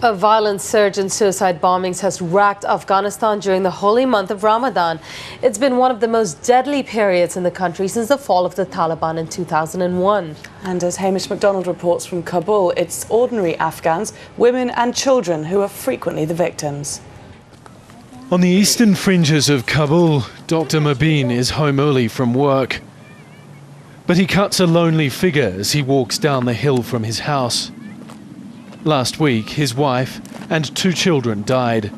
A violent surge in suicide bombings has racked Afghanistan during the holy month of Ramadan. It's been one of the most deadly periods in the country since the fall of the Taliban in 2001. And as Hamish MacDonald reports from Kabul, it's ordinary Afghans, women and children who are frequently the victims. On the eastern fringes of Kabul, Dr. Mubin is home early from work. But he cuts a lonely figure as he walks down the hill from his house. Last week, his wife and 2 children died.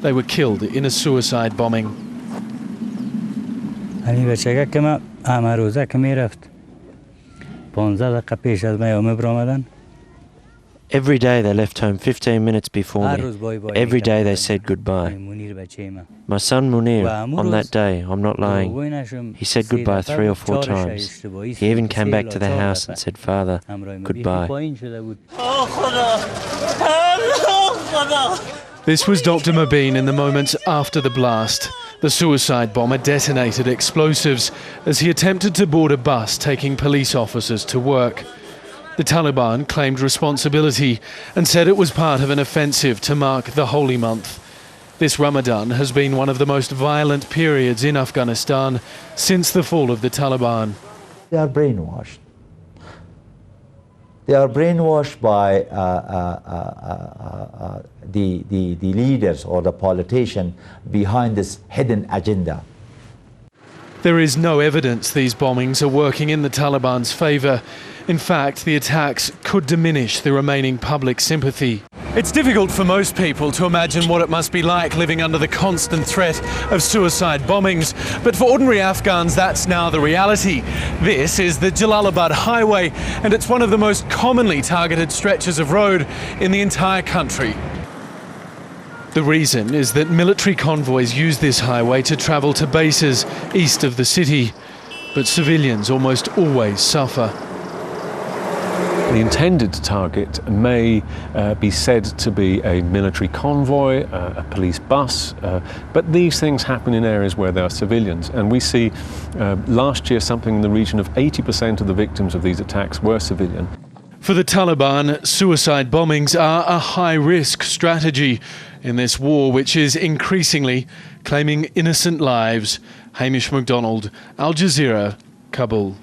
They were killed in a suicide bombing. Every day they left home 15 minutes before me. Every day they said goodbye. My son Munir, on that day, I'm not lying, he said goodbye 3 or 4 times. He even came back to the house and said, "Father, goodbye." This was Dr. Mubin in the moments after the blast. The suicide bomber detonated explosives as he attempted to board a bus taking police officers to work. The Taliban claimed responsibility and said it was part of an offensive to mark the holy month. This Ramadan has been one of the most violent periods in Afghanistan since the fall of the Taliban. They are brainwashed. They are brainwashed by the leaders or the politician behind this hidden agenda. There is no evidence these bombings are working in the Taliban's favour. In fact, the attacks could diminish the remaining public sympathy. It's difficult for most people to imagine what it must be like living under the constant threat of suicide bombings. But for ordinary Afghans, that's now the reality. This is the Jalalabad highway, and it's one of the most commonly targeted stretches of road in the entire country. The reason is that military convoys use this highway to travel to bases east of the city, but civilians almost always suffer. The intended target may be said to be a military convoy, a police bus, but these things happen in areas where there are civilians. And we see last year something in the region of 80% of the victims of these attacks were civilian. For the Taliban, suicide bombings are a high-risk strategy in this war, which is increasingly claiming innocent lives. Hamish MacDonald, Al Jazeera, Kabul.